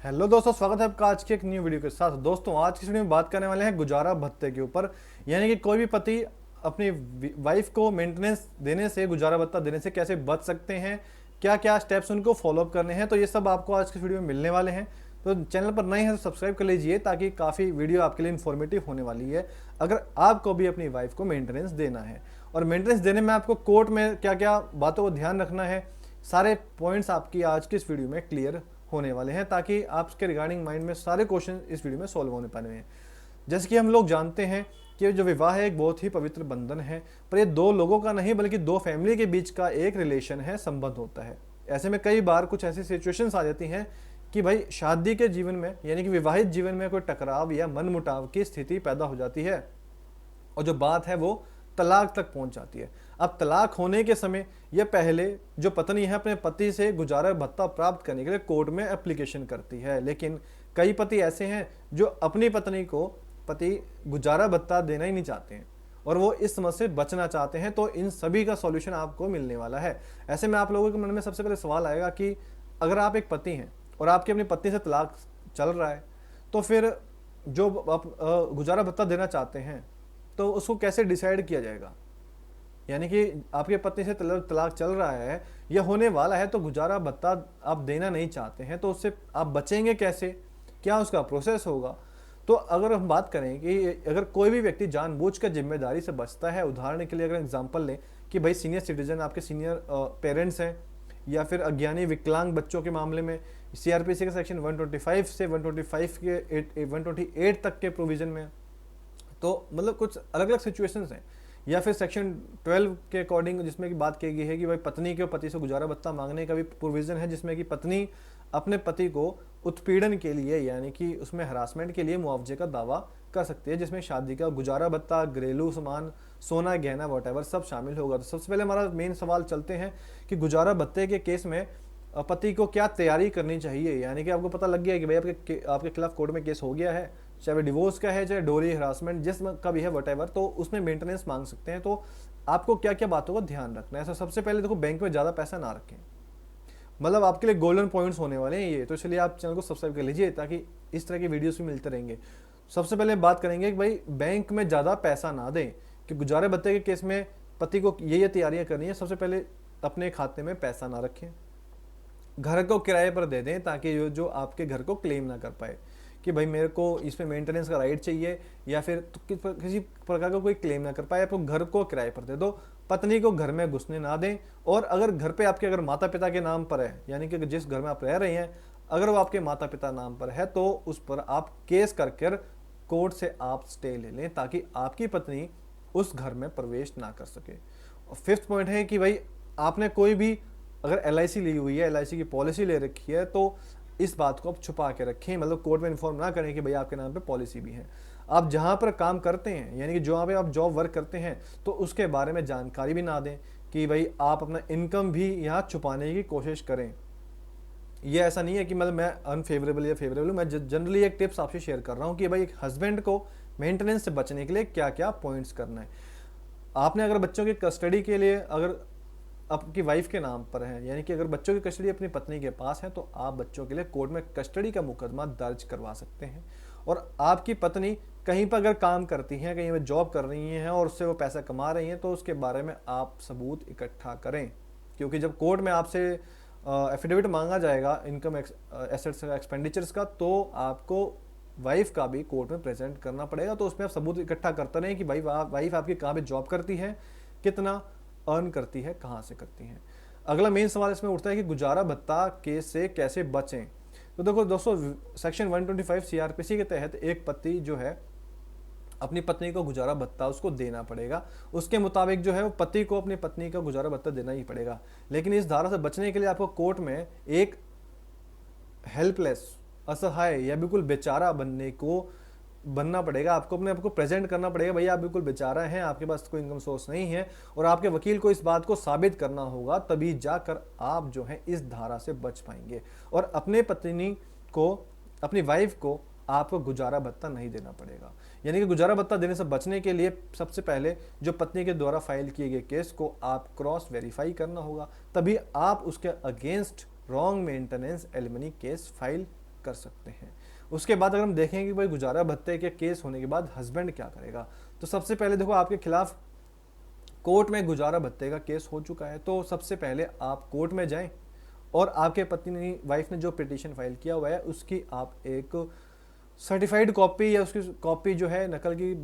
Hello दोस्तों, स्वागत है आपका आज के एक न्यू वीडियो के साथ। दोस्तों, आज की वीडियो में बात करने वाले हैं गुजारा भत्ते के ऊपर। यानी कि कोई भी पति अपनी वाइफ को मेंटेनेंस देने से, गुजारा भत्ता देने से कैसे बच सकते हैं, क्या क्या स्टेप्स उनको फॉलोअप करने हैं, तो ये सब आपको आज की वीडियो में मिलने वाले हैं। तो चैनल पर नए हैं तो सब्सक्राइब कर लीजिए, ताकि काफ़ी वीडियो आपके लिए इन्फॉर्मेटिव होने वाली है अगर आपको भी अपनी वाइफ को मेंटेनेंस देना है। और मेंटेनेंस देने में आपको कोर्ट में क्या क्या बातों को ध्यान रखना है, सारे पॉइंट्स आपकी आज की इस वीडियो में क्लियर होने वाले हैं, ताकि आपके रिगार्डिंग माइंड में सारे क्वेश्चन इस वीडियो में सॉल्व होने पाने हैं। जैसे कि हम लोग जानते हैं कि जो विवाह है एक बहुत ही पवित्र बंधन है, पर ये दो लोगों का नहीं बल्कि दो फैमिली के बीच का एक रिलेशन है, संबंध होता है। ऐसे में कई बार कुछ ऐसी सिचुएशंस आ जाती हैं कि भाई शादी के जीवन में, यानी कि विवाहित जीवन में कोई टकराव या मनमुटाव की स्थिति पैदा हो जाती है, और जो बात है वो तलाक तक पहुंच जाती है। अब तलाक होने के समय या पहले जो पत्नी है अपने पति से गुजारा भत्ता प्राप्त करने के लिए कोर्ट में एप्लीकेशन करती है, लेकिन कई पति ऐसे हैं जो अपनी पत्नी को पति गुजारा भत्ता देना ही नहीं चाहते हैं और वो इस समस्या से बचना चाहते हैं। तो इन सभी का सॉल्यूशन आपको मिलने वाला है। ऐसे में आप लोगों के मन में सबसे पहले सवाल आएगा कि अगर आप एक पति हैं और आपकी अपनी पत्नी से तलाक चल रहा है, तो फिर जो आप गुजारा भत्ता देना चाहते हैं तो उसको कैसे डिसाइड किया जाएगा। यानी कि आपके पत्नी से तलाक चल रहा है या होने वाला है, तो गुजारा भत्ता आप देना नहीं चाहते हैं, तो उससे आप बचेंगे कैसे, क्या उसका प्रोसेस होगा। तो अगर हम बात करें कि अगर कोई भी व्यक्ति जानबूझकर जिम्मेदारी से बचता है, उदाहरण के लिए अगर एग्जांपल लें कि भाई सीनियर सिटीजन आपके सीनियर पेरेंट्स हैं, या फिर अज्ञानी विकलांग बच्चों के मामले में सीआरपीसी के सेक्शन 125 से 125 के 128 तक के प्रोविजन में, तो मतलब कुछ अलग अलग सिचुएशंस हैं। या फिर सेक्शन 12 के अकॉर्डिंग जिसमें कि बात की गई है कि भाई पत्नी के पति से गुजारा भत्ता मांगने का भी प्रोविजन है, जिसमें कि पत्नी अपने पति को उत्पीड़न के लिए, यानी कि उसमें हरासमेंट के लिए मुआवजे का दावा कर सकती है, जिसमें शादी का गुजारा भत्ता, घरेलू सामान, सोना गहना वॉटेवर सब शामिल होगा। तो सबसे पहले हमारा मेन सवाल चलते हैं कि गुजारा भत्ते के केस में पति को क्या तैयारी करनी चाहिए। यानी कि आपको पता लग गया है कि भाई आपके खिलाफ कोर्ट में केस हो गया है, चाहे डिवोर्स का है, चाहे डोरी हरासमेंट जिस का भी है वटेवर, तो उसमें मेंटेनेंस मांग सकते हैं। तो आपको क्या क्या बातों का ध्यान रखना है। ऐसा सबसे पहले देखो, बैंक में ज़्यादा पैसा ना रखें, मतलब आपके लिए गोल्डन पॉइंट्स होने वाले हैं ये। तो इसलिए आप चैनल को सब्सक्राइब कर लीजिए, ताकि इस तरह की वीडियोस भी मिलते रहेंगे। सबसे पहले बात करेंगे कि भाई बैंक में ज़्यादा पैसा ना दें, कि गुजारे भत्ते के केस में पति को ये तैयारियाँ करनी है। सबसे पहले अपने खाते में पैसा ना रखें, घर को किराए पर दे दें, ताकि जो आपके घर को क्लेम ना कर पाए कि भाई मेरे को इसमें मेंटेनेंस का राइट चाहिए, या फिर तो किसी प्रकार का कोई क्लेम ना कर पाए। आप घर को किराए पर दे दो, पत्नी को घर में घुसने ना दें। और अगर घर पे आपके अगर माता पिता के नाम पर है, यानी कि जिस घर में आप रह रहे हैं अगर वो आपके माता पिता नाम पर है, तो उस पर आप केस कर कोर्ट से आप स्टे ले लें, ताकि आपकी पत्नी उस घर में प्रवेश ना कर सके। और फिफ्थ पॉइंट है कि भाई आपने कोई भी अगर LIC ली हुई है, LIC की पॉलिसी ले रखी है, तो इस बात को आप छुपा के रखें, मतलब कोर्ट में इन्फॉर्म ना करें कि भाई आपके नाम पे पॉलिसी भी है। आप जहाँ पर काम करते हैं, यानी कि जहाँ पे आप जॉब वर्क करते हैं, तो उसके बारे में जानकारी भी ना दें कि भाई आप अपना इनकम भी यहाँ छुपाने की कोशिश करें। ये ऐसा नहीं है कि मतलब मैं अनफेवरेबल या फेवरेबल हूँ, मैं जनरली एक टिप्स आपसे शेयर कर रहा हूँ कि भाई एक हस्बैंड को मेंटेनेंस से बचने के लिए क्या क्या पॉइंट्स करना है। आपने अगर बच्चों की कस्टडी के लिए अगर आपकी वाइफ के नाम पर है, यानी कि अगर बच्चों की कस्टडी अपनी पत्नी के पास है, तो आप बच्चों के लिए कोर्ट में कस्टडी का मुकदमा दर्ज करवा सकते हैं। और आपकी पत्नी कहीं पर अगर काम करती हैं, कहीं पर जॉब कर रही हैं और उससे वो पैसा कमा रही हैं, तो उसके बारे में आप सबूत इकट्ठा करें, क्योंकि जब कोर्ट में आपसे एफिडेविट मांगा जाएगा इनकम एसेट्स एक्सपेंडिचर्स का, तो आपको वाइफ का भी कोर्ट में प्रेजेंट करना पड़ेगा। तो उसमें आप सबूत इकट्ठा करते रहें कि भाई वाइफ आपकी कहाँ पे जॉब करती है, कितना अर्न करती है, कहाँ से करती है। अगला मेन सवाल इसमें उठता है कि गुजारा भत्ता केस से कैसे बचें। तो देखो दोस्तों, सेक्शन 125 सीआरपीसी के तहत एक पति जो है अपनी पत्नी को गुजारा भत्ता उसको देना पड़ेगा। उसके मुताबिक जो है वो पति को अपनी पत्नी का गुजारा भत्ता देना ही पड़ेगा। लेकिन इस धारा से बचने के लिए आपको कोर्ट में एक हेल्पलेस, असहाय या बिल्कुल बेचारा बनना पड़ेगा। आपको अपने आपको प्रेजेंट करना पड़ेगा, भैया आप बिल्कुल बेचारा हैं, आपके पास कोई इनकम सोर्स नहीं है, और आपके वकील को इस बात को साबित करना होगा, तभी जाकर आप जो है इस धारा से बच पाएंगे। और अपने पत्नी को, अपनी वाइफ को आपको गुजारा भत्ता नहीं देना पड़ेगा। यानी कि गुजारा भत्ता देने से बचने के लिए सबसे पहले जो पत्नी के द्वारा फाइल किए गए केस को आप क्रॉस वेरीफाई करना होगा, तभी आप उसके against wrong maintenance alimony case file कर सकते हैं। उसके बाद अगर हम देखें कि भाई गुजारा भत्ते के केस होने के बाद हस्बैंड क्या करेगा, तो सबसे पहले देखो आपके खिलाफ कोर्ट में गुजारा भत्ते का केस हो चुका है, तो सबसे पहले आप कोर्ट में जाएं और आपके पति ने वाइफ ने जो पिटीशन फाइल किया हुआ है उसकी आप एक सर्टिफाइड कॉपी या उसकी कॉपी जो है नकल की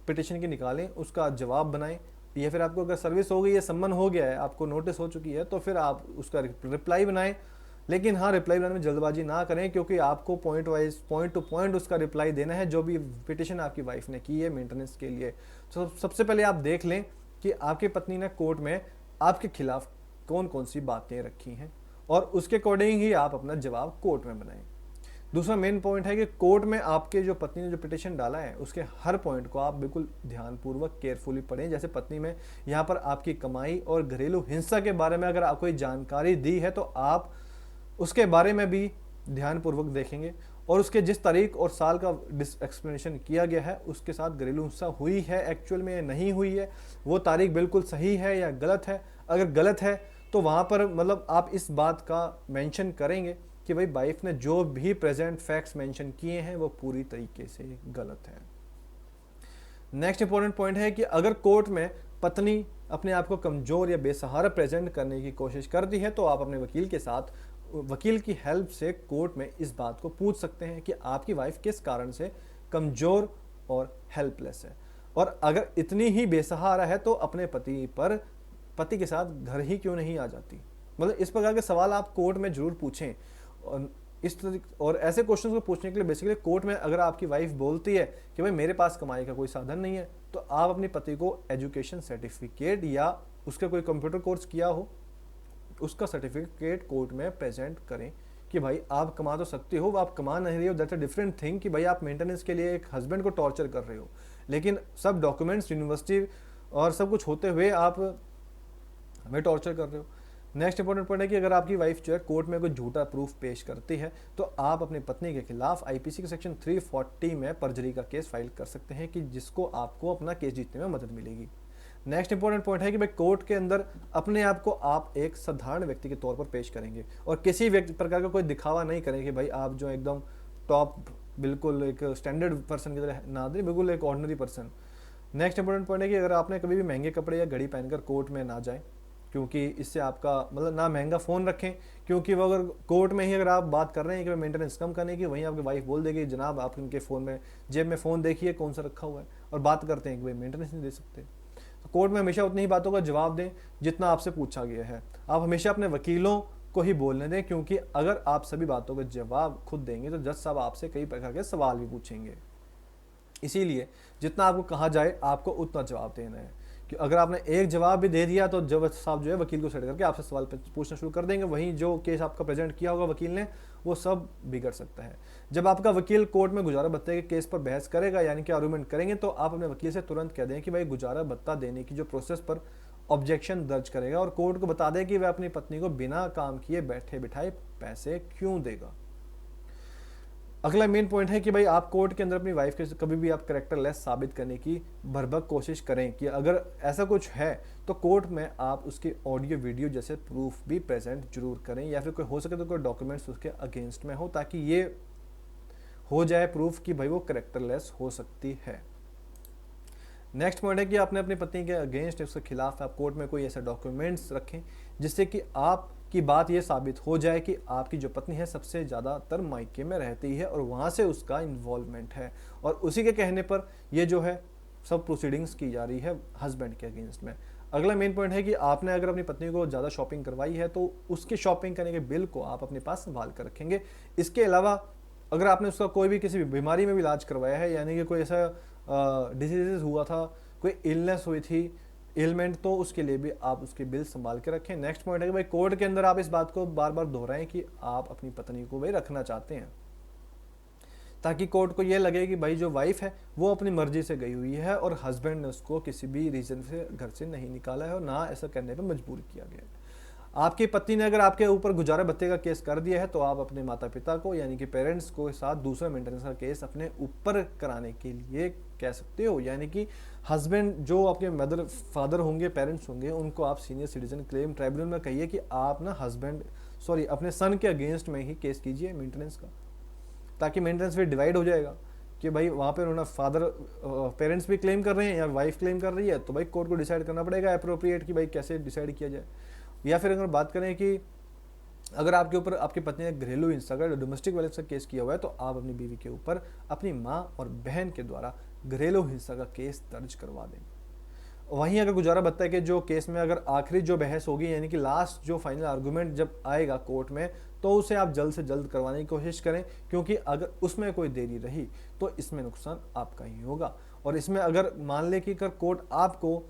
पिटीशन की निकालें, उसका जवाब बनाएं। या फिर आपको अगर सर्विस हो गई है, सम्मन हो गया है, आपको नोटिस हो चुकी है, तो फिर आप उसका रिप्लाई बनाएं। लेकिन हाँ, रिप्लाई बनाने में जल्दबाजी ना करें, क्योंकि आपको point wise point two point उसका रिप्लाई देना है जो भी पिटीशन आपकी वाइफ ने की है मेंटेनेंस के लिए। तो सबसे पहले आप देख लें कि आपकी पत्नी ने कोर्ट में आपके खिलाफ कौन कौन सी बातें रखी हैं और उसके अकॉर्डिंग ही आप अपना जवाब कोर्ट में बनाएं। दूसरा मेन पॉइंट है कि कोर्ट में आपके जो पत्नी ने जो पिटीशन डाला है उसके हर पॉइंट को आप बिल्कुल ध्यानपूर्वक केयरफुली पढ़ें। जैसे पत्नी में यहाँ पर आपकी कमाई और घरेलू हिंसा के बारे में अगर आप कोई जानकारी दी है तो आप उसके बारे में भी ध्यानपूर्वक देखेंगे, और उसके जिस तारीख और साल का एक्सप्लेनेशन किया गया है उसके साथ घरेलू हिंसा हुई है एक्चुअल में या नहीं हुई है, वो तारीख बिल्कुल सही है या गलत है। अगर गलत है तो वहाँ पर मतलब आप इस बात का मेंशन करेंगे कि भाई वाइफ ने जो भी प्रेजेंट फैक्ट्स मेंशन किए हैं वो पूरी तरीके से गलत है। नेक्स्ट इंपॉर्टेंट पॉइंट है कि अगर कोर्ट में पत्नी अपने आप को कमजोर या बेसहारा प्रेजेंट करने की कोशिश करती है तो आप अपने वकील के साथ वकील की हेल्प से कोर्ट में इस बात को पूछ सकते हैं कि आपकी वाइफ किस कारण से कमजोर और हेल्पलेस है, और अगर इतनी ही बेसहारा है तो अपने पति के साथ घर ही क्यों नहीं आ जाती। मतलब इस प्रकार के सवाल आप कोर्ट में जरूर पूछें। और ऐसे क्वेश्चंस को पूछने के लिए बेसिकली कोर्ट में अगर आपकी वाइफ बोलती है कि भाई मेरे पास कमाई का कोई साधन नहीं है, तो आप अपने पति को एजुकेशन सर्टिफिकेट या उसका कोई कंप्यूटर कोर्स किया हो उसका सर्टिफिकेट कोर्ट में प्रेजेंट करें कि भाई आप कमा तो सकते हो, आप कमा नहीं रहे हो, दैट्स अ डिफरेंट थिंग कि भाई आप मेंटेनेंस के लिए एक हस्बैंड को टॉर्चर कर रहे हो, लेकिन सब डॉक्यूमेंट्स यूनिवर्सिटी और सब कुछ होते हुए आप हमें टॉर्चर कर रहे हो। नेक्स्ट इंपॉर्टेंट पॉइंट है कि अगर आपकी वाइफ जो है कोर्ट में कोई झूठा प्रूफ पेश करती है तो आप अपनी पत्नी के खिलाफ आईपीसी के सेक्शन 340 में परजरी का केस फाइल कर सकते हैं कि जिसको आपको अपना केस जीतने में मदद मिलेगी। नेक्स्ट इंपॉर्टेंट पॉइंट है कि भाई कोर्ट के अंदर अपने आप को आप एक साधारण व्यक्ति के तौर पर पेश करेंगे और किसी व्यक्ति प्रकार का कोई दिखावा नहीं करेंगे कि भाई आप जो एकदम टॉप बिल्कुल एक स्टैंडर्ड पर्सन की तरह ना दें, बिल्कुल एक ordinary person. Next important point है कि अगर आपने कभी भी महंगे कपड़े या घड़ी पहनकर कोर्ट में ना जाए, क्योंकि इससे आपका मतलब ना महंगा फ़ोन रखें, क्योंकि वो अगर कोर्ट में ही अगर आप बात कर रहे हैं कि मेंटेनेंस कम करने की, वहीं आपकी वाइफ बोल देगी जनाब आप इनके फ़ोन में जेब में फ़ोन देखिए कौन सा रखा हुआ है, और बात करते हैं कि भाई मेंटेनेंस नहीं दे सकते। तो कोर्ट में हमेशा उतनी ही बातों का जवाब दें जितना आपसे पूछा गया है। आप हमेशा अपने वकीलों को ही बोलने दें, क्योंकि अगर आप सभी बातों का जवाब खुद देंगे तो जज साहब आपसे कई प्रकार के सवाल भी पूछेंगे। इसीलिए जितना आपको कहा जाए आपको उतना जवाब देना है, कि अगर आपने एक जवाब भी दे दिया तो जज साहब जो है वकील को सेट करके आपसे सवाल पूछना शुरू कर देंगे, वहीं जो केस आपका प्रेजेंट किया होगा वकील ने वो सब बिगड़ सकता है। जब आपका वकील कोर्ट में गुजारा भत्ते के केस पर बहस करेगा यानी कि आर्गुमेंट करेंगे, तो आप अपने वकील से तुरंत कह दें कि भाई गुजारा भत्ता देने की जो प्रोसेस पर ऑब्जेक्शन दर्ज करेगा, और कोर्ट को बता दें कि वह अपनी पत्नी को बिना काम किए बैठे बिठाए पैसे क्यों देगा। अगला मेन पॉइंट है कि भाई आप कोर्ट के अंदर अपनी वाइफ के कभी भी आप कैरेक्टरलेस साबित करने की भरभक कोशिश करें कि अगर ऐसा कुछ है तो कोर्ट में आप उसकी ऑडियो वीडियो जैसे प्रूफ भी प्रेजेंट जरूर करें, या फिर कोई हो सके तो कोई डॉक्यूमेंट्स उसके अगेंस्ट में हो, ताकि ये हो जाए प्रूफ कि भाई वो कैरेक्टरलेस हो सकती है। नेक्स्ट पॉइंट है कि आपने अपनी पत्नी के अगेंस्ट उसके खिलाफ आप कोर्ट में कोई ऐसा डॉक्यूमेंट्स रखें जिससे कि आपकी बात ये साबित हो जाए कि आपकी जो पत्नी है सबसे ज़्यादातर मायके में रहती है और वहाँ से उसका इन्वॉल्वमेंट है, और उसी के कहने पर ये जो है सब प्रोसीडिंग्स की जा रही है हस्बैंड के अगेंस्ट में। अगला मेन पॉइंट है कि आपने अगर अपनी पत्नी को ज़्यादा शॉपिंग करवाई है तो उसके शॉपिंग करने के बिल को आप अपने पास संभाल कर रखेंगे। इसके अलावा अगर आपने उसका कोई भी किसी भी बीमारी में भी इलाज करवाया है, यानी कि कोई ऐसा डिजीज हुआ था, कोई इलनेस हुई थी, एलिमेंट, तो उसके लिए भी आप उसके बिल संभाल के रखें। नेक्स्ट पॉइंट है कि भाई कोर्ट के अंदर आप इस बात को बार बार दोहराएं कि आप अपनी पत्नी को भाई रखना चाहते हैं, ताकि कोर्ट को ये लगे कि भाई जो वाइफ है वो अपनी मर्जी से गई हुई है और हस्बैंड ने उसको किसी भी रीज़न से घर से नहीं निकाला है और ना ऐसा करने पर मजबूर किया गया है। आपकी पत्नी ने अगर आपके ऊपर गुजारा भत्ते का केस कर दिया है तो आप अपने माता पिता को यानी कि पेरेंट्स को साथ दूसरा मेंटेनेंस का केस अपने ऊपर कराने के लिए कह सकते हो, यानी कि हस्बैंड जो आपके मदर फादर होंगे, पेरेंट्स होंगे, उनको आप सीनियर सिटीजन क्लेम ट्राइब्यूनल में कहिए कि आप ना अपने सन के अगेंस्ट में ही केस कीजिए मेंटेनेंस का, ताकि मेंटेनेंस फिर डिवाइड हो जाएगा कि भाई वहाँ पे उन्होंने फादर पेरेंट्स भी क्लेम कर रहे हैं या वाइफ क्लेम कर रही है, तो भाई कोर्ट को डिसाइड करना पड़ेगा अप्रोप्रिएट कि भाई कैसे डिसाइड किया जाए। या फिर अगर बात करें कि अगर आपके ऊपर आपकी पत्नी ने घरेलू हिंसा का डोमेस्टिक वायलेंस का केस किया हुआ है, तो आप अपनी बीवी के ऊपर अपनी माँ और बहन के द्वारा घरेलू हिंसा का केस दर्ज करवा दें। वहीं अगर गुजारा भत्ता के जो केस में अगर आखिरी जो बहस होगी, यानी कि लास्ट जो फाइनल आर्गूमेंट जब आएगा कोर्ट में, तो उसे आप जल्द से जल्द करवाने की कोशिश करें, क्योंकि अगर उसमें कोई देरी रही तो इसमें नुकसान आपका ही होगा। और इसमें अगर मान लें कि अगर कोर्ट आपको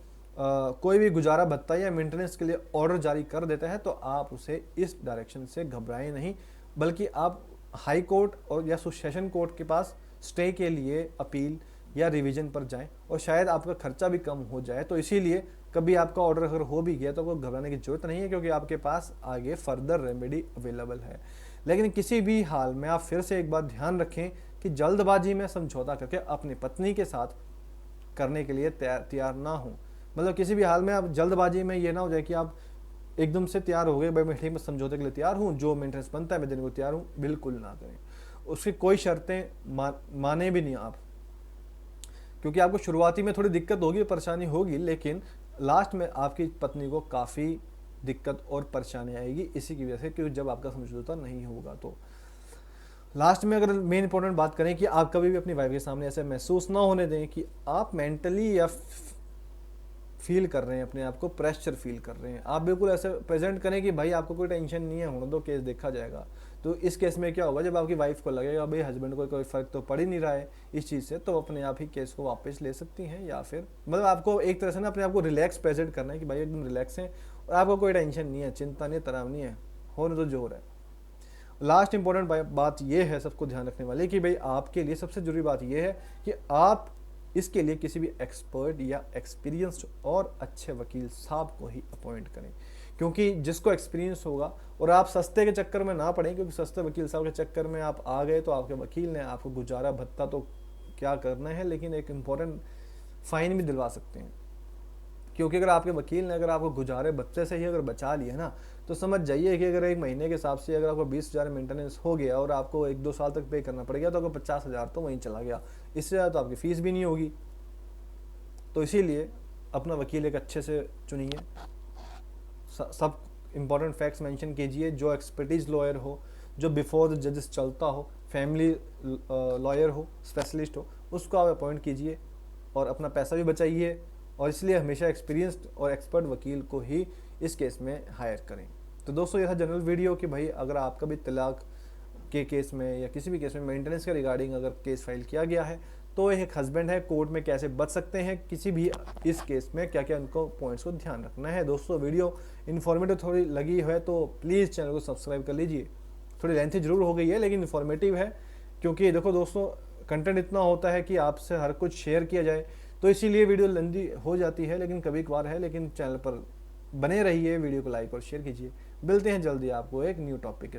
कोई भी गुजारा भत्ता या मेंटेनेंस के लिए ऑर्डर जारी कर देता है, तो आप उसे इस डायरेक्शन से घबराएं नहीं, बल्कि आप हाई कोर्ट और या सेशन कोर्ट के पास स्टे के लिए अपील या रिवीजन पर जाएं, और शायद आपका खर्चा भी कम हो जाए। तो इसीलिए कभी आपका ऑर्डर अगर हो भी गया तो आपको घबराने की जरूरत नहीं है, क्योंकि आपके पास आगे फर्दर रेमेडी अवेलेबल है। लेकिन किसी भी हाल में आप फिर से एक बात ध्यान रखें कि जल्दबाजी में समझौता करके अपनी पत्नी के साथ करने के लिए तैयार ना हो। मतलब किसी भी हाल में आप जल्दबाजी में ये ना हो जाए कि आप एकदम से तैयार हो गए, भाई मैं ठीक में समझौते के लिए तैयार हूँ, जो मेंटेनेंस बनता है मैं देने को तैयार हूँ, बिल्कुल ना करें। उसकी कोई शर्तें माने भी नहीं आप, क्योंकि आपको शुरुआती में थोड़ी दिक्कत होगी, परेशानी होगी, लेकिन लास्ट में आपकी पत्नी को काफ़ी दिक्कत और परेशानी आएगी इसी की वजह से, क्योंकि जब आपका समझौता नहीं होगा। तो लास्ट में अगर मेन इंपॉर्टेंट बात करें कि आप कभी भी अपनी वाइफ के सामने ऐसे महसूस ना होने दें कि आप मेंटली या फील कर रहे हैं, अपने आप को प्रेशर फील कर रहे हैं। आप बिल्कुल ऐसे प्रेजेंट करें कि भाई आपको कोई टेंशन नहीं है, होने दो, केस देखा जाएगा। तो इस केस में क्या होगा, जब आपकी वाइफ को लगेगा भाई हस्बैंड को कोई फर्क तो पड़ ही नहीं रहा है इस चीज़ से, तो अपने आप ही केस को वापस ले सकती हैं। या फिर मतलब आपको एक तरह से ना अपने आप को रिलैक्स प्रेजेंट करना है कि भाई एकदम रिलैक्स है और आपको कोई टेंशन नहीं है, चिंता नहीं है, तनाव नहीं है, होने तो जो हो रहा है। लास्ट इंपॉर्टेंट बात यह है सबको ध्यान रखने वाली कि भाई आपके लिए सबसे जरूरी बात यह है कि आप इसके लिए किसी भी एक्सपर्ट या एक्सपीरियंस्ड और अच्छे वकील साहब को ही अपॉइंट करें, क्योंकि जिसको एक्सपीरियंस होगा, और आप सस्ते के चक्कर में ना पड़ें, क्योंकि सस्ते वकील साहब के चक्कर में आप आ गए तो आपके वकील ने आपको गुजारा भत्ता तो क्या करना है, लेकिन एक इम्पॉर्टेंट फाइन भी दिलवा सकते हैं। क्योंकि अगर आपके वकील ने अगर आपको गुजारे भत्ते से ही अगर बचा लिया ना, तो समझ जाइए कि अगर एक महीने के हिसाब से अगर आपको 20,000 मेंटेनेंस हो गया और आपको 1-2 साल तक पे करना पड़ गया, तो आपको 50,000 तो वहीं चला गया, इससे ज़्यादा तो आपकी फीस भी नहीं होगी। तो इसीलिए अपना वकील एक अच्छे से चुनिए, सब इम्पॉर्टेंट फैक्ट्स मेंशन कीजिए, जो एक्सपर्टीज लॉयर हो, जो बिफोर द जजेस चलता हो, फैमिली लॉयर हो, स्पेशलिस्ट हो, उसको आप अपॉइंट कीजिए और अपना पैसा भी बचाइए। और इसलिए हमेशा एक्सपीरियंस्ड और एक्सपर्ट वकील को ही इस केस में हायर करें। तो दोस्तों, यह था जनरल वीडियो कि भाई अगर आपका भी तलाक के केस में या किसी भी केस में मेंटेनेंस के रिगार्डिंग अगर केस फाइल किया गया है, तो एक हस्बैंड है, कोर्ट में कैसे बच सकते हैं किसी भी इस केस में, क्या क्या उनको पॉइंट्स को ध्यान रखना है। दोस्तों, वीडियो इन्फॉर्मेटिव थोड़ी लगी है तो प्लीज़ चैनल को सब्सक्राइब कर लीजिए। थोड़ी लेंथी जरूर हो गई है, लेकिन इन्फॉर्मेटिव है, क्योंकि देखो दोस्तों, कंटेंट इतना होता है कि आपसे हर कुछ शेयर किया जाए, तो इसीलिए वीडियो लेंथी हो जाती है, लेकिन कभी कभार है। लेकिन चैनल पर बने रहिए, वीडियो को लाइक और शेयर कीजिए। मिलते हैं जल्दी आपको एक न्यू टॉपिक के साथ।